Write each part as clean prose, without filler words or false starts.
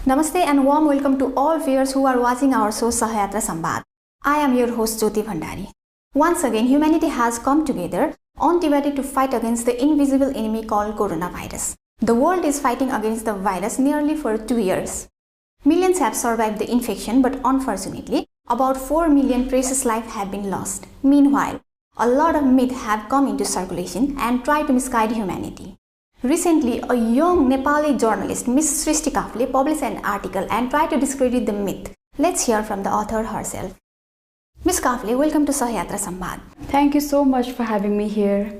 Namaste and warm welcome to all viewers who are watching our show Sahayatra Sambad. I am your host Jyoti Bhandari. Once again, humanity has come together undivided to fight against the invisible enemy called coronavirus. The world is fighting against the virus nearly for 2 years. Millions have survived the infection, but unfortunately, about 4 million precious lives have been lost. Meanwhile, a lot of myths have come into circulation and try to misguide humanity. Recently, a young Nepali journalist, Ms. Shristi Kafle, published an article and tried to discredit the myth. Let's hear from the author herself. Ms. Kafle, welcome to Sahayatra Sambad. Thank you so much for having me here.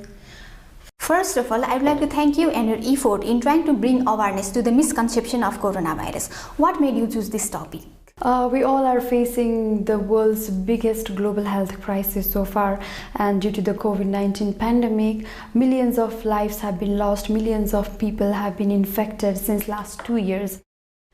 First of all, I would like to thank you and your effort in trying to bring awareness to the misconception of coronavirus. What made you choose this topic? We all are facing the world's biggest global health crisis so far, and due to the COVID-19 pandemic, millions of lives have been lost, millions of people have been infected since last 2 years.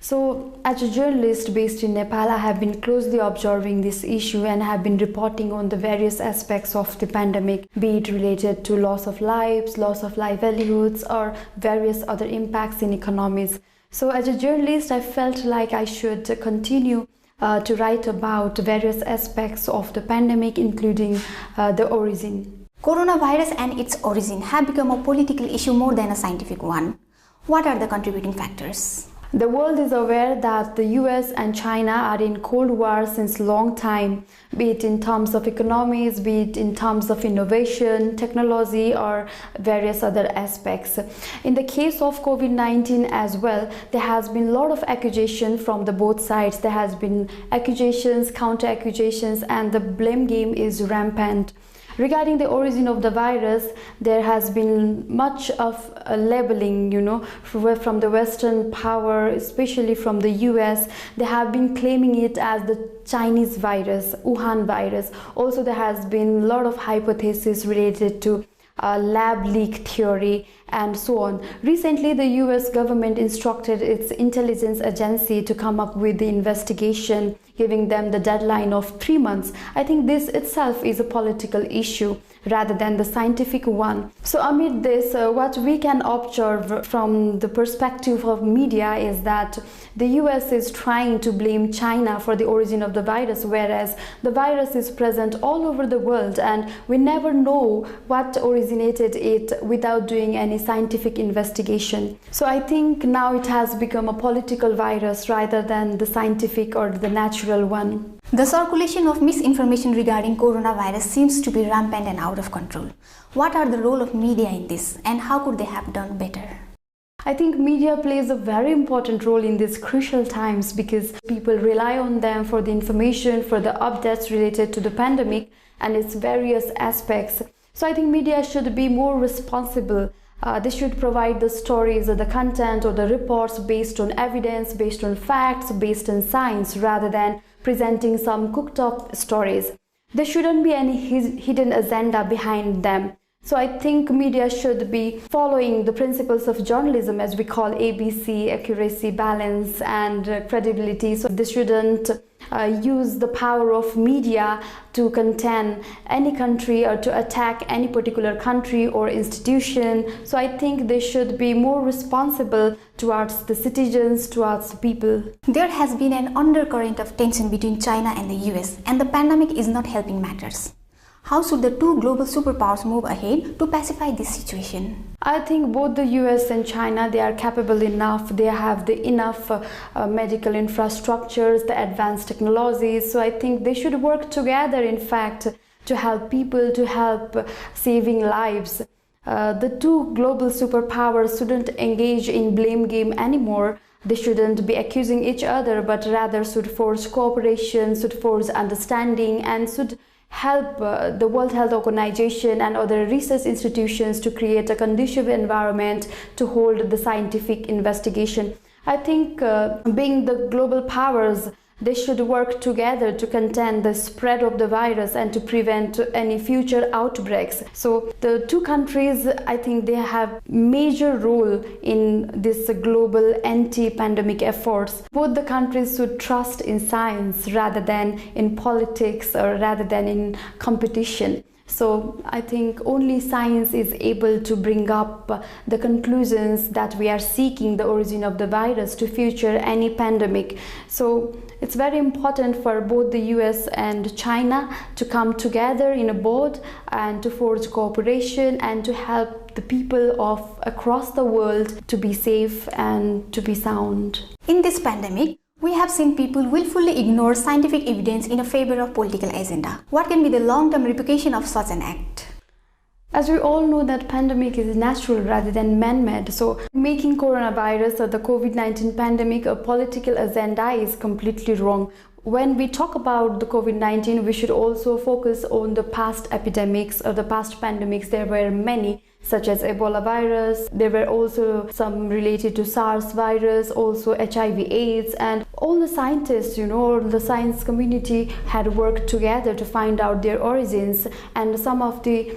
So, as a journalist based in Nepal, I have been closely observing this issue and have been reporting on the various aspects of the pandemic, be it related to loss of lives, loss of livelihoods, or various other impacts in economies. So as a journalist, I felt like I should continue to write about various aspects of the pandemic, including the origin. Coronavirus and its origin have become a political issue more than a scientific one. What are the contributing factors? The world is aware that the US and China are in Cold War since long time, be it in terms of economies, be it in terms of innovation, technology, or various other aspects. In the case of COVID-19 as well, there has been a lot of accusation from the both sides. There has been accusations, counter-accusations, and the blame game is rampant. Regarding the origin of the virus, there has been much of a labeling, from the Western power, especially from the US. They have been claiming it as the Chinese virus, Wuhan virus. Also, there has been a lot of hypotheses related to lab leak theory and so on. Recently, the US government instructed its intelligence agency to come up with the investigation, giving them the deadline of 3 months. I think this itself is a political issue rather than the scientific one. So amid this, what we can observe from the perspective of media is that the US is trying to blame China for the origin of the virus, whereas the virus is present all over the world and we never know what originated it without doing any scientific investigation. So I think now it has become a political virus rather than the scientific or the natural one. The circulation of misinformation regarding coronavirus seems to be rampant and out of control. What are the role of media in this and how could they have done better? I think media plays a very important role in these crucial times because people rely on them for the information, for the updates related to the pandemic and its various aspects. So I think media should be more responsible. They should provide the stories or the content or the reports based on evidence, based on facts, based on science, rather than presenting some cooked up stories. There shouldn't be any hidden agenda behind them. So I think media should be following the principles of journalism, as we call ABC, accuracy, balance, and credibility. So they shouldn't use the power of media to contain any country or to attack any particular country or institution. So I think they should be more responsible towards the citizens, towards the people. There has been an undercurrent of tension between China and the US, and the pandemic is not helping matters. How should the two global superpowers move ahead to pacify this situation? I think both the US and China, they are capable enough, they have enough medical infrastructures, the advanced technologies. So I think they should work together, in fact, to help people, to help saving lives. The two global superpowers shouldn't engage in blame game anymore. They shouldn't be accusing each other, but rather should force cooperation, should force understanding, and should help the World Health Organization and other research institutions to create a conducive environment to hold the scientific investigation. I think being the global powers, they should work together to contain the spread of the virus and to prevent any future outbreaks. So the two countries, I think they have major role in this global anti-pandemic efforts. Both the countries should trust in science rather than in politics or rather than in competition. So I think only science is able to bring up the conclusions that we are seeking the origin of the virus to future any pandemic. So it's very important for both the US and China to come together in a board and to forge cooperation and to help the people of across the world to be safe and to be sound. In this pandemic, we have seen people willfully ignore scientific evidence in favor of political agenda. What can be the long-term repercussion of such an act? As we all know that pandemic is natural rather than man-made, so making coronavirus or the COVID-19 pandemic a political agenda is completely wrong. When we talk about the COVID-19, we should also focus on the past epidemics or the past pandemics. There were many, such as Ebola virus. There were also some related to SARS virus, also HIV/AIDS, and all the scientists, the science community had worked together to find out their origins, and some of the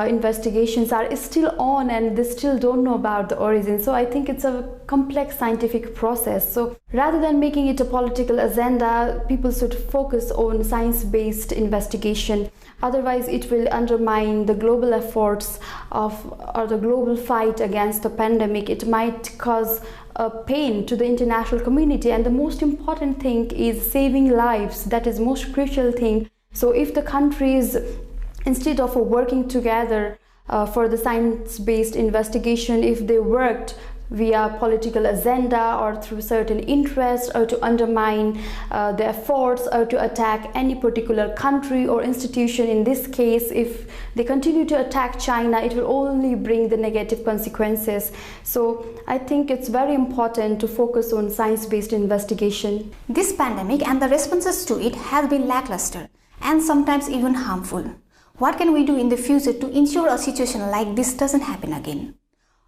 investigations are still on and they still don't know about the origin. So I think it's a complex scientific process. So rather than making it a political agenda, people should focus on science-based investigation. Otherwise, it will undermine the global efforts or the global fight against the pandemic. It might cause pain to the international community, and the most important thing is saving lives. That is most crucial thing. So if the countries, instead of working together for the science-based investigation, if they worked via political agenda or through certain interests or to undermine the efforts or to attack any particular country or institution, in this case, if they continue to attack China, it will only bring the negative consequences. So I think it's very important to focus on science-based investigation. This pandemic and the responses to it have been lackluster and sometimes even harmful. What can we do in the future to ensure a situation like this doesn't happen again?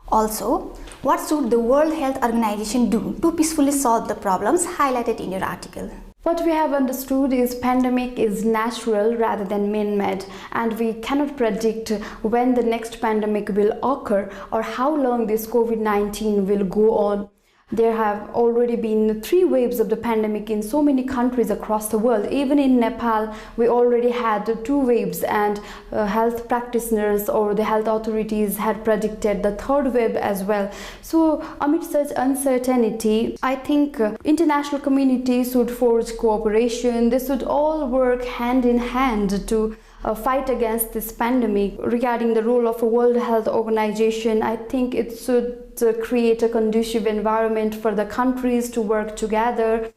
Also, what should the World Health Organization do to peacefully solve the problems highlighted in your article? What we have understood is pandemic is natural rather than man-made, and we cannot predict when the next pandemic will occur or how long this COVID-19 will go on. There have already been 3 waves of the pandemic in so many countries across the world. Even in Nepal, we already had 2 waves, and health practitioners or the health authorities had predicted the 3rd wave as well. So amid such uncertainty, I think international communities should forge cooperation. They should all work hand in hand to fight against this pandemic. Regarding the role of a World Health Organization, I think it should create a conducive environment for the countries to work together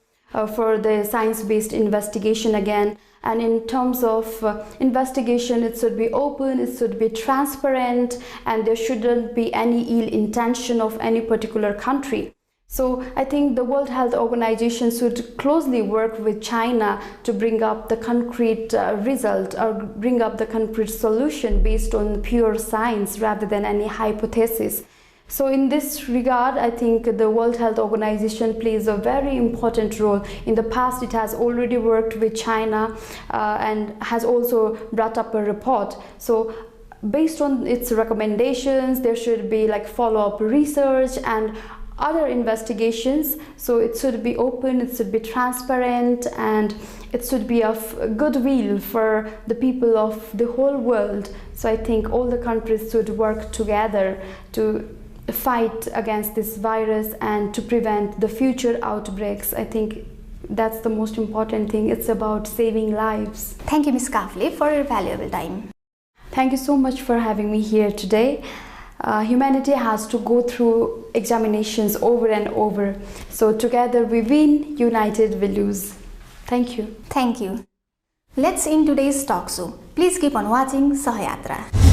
for the science-based investigation again. And in terms of investigation, it should be open, it should be transparent, and there shouldn't be any ill intention of any particular country. So I think the World Health Organization should closely work with China to bring up the concrete result or bring up the concrete solution based on pure science rather than any hypothesis. So in this regard, I think the World Health Organization plays a very important role. In the past, it has already worked with China and has also brought up a report. So based on its recommendations, there should be follow-up research and other investigations. So it should be open, it should be transparent, and it should be of goodwill for the people of the whole world. So I think all the countries should work together to fight against this virus and to prevent the future outbreaks. I think that's the most important thing. It's about saving lives. Thank you, Ms. Kafle, for your valuable time. Thank you so much for having me here today. Humanity has to go through examinations over and over. So together we win, united we lose. Thank you. Thank you. Let's end today's talk show. Please keep on watching Sahayatra.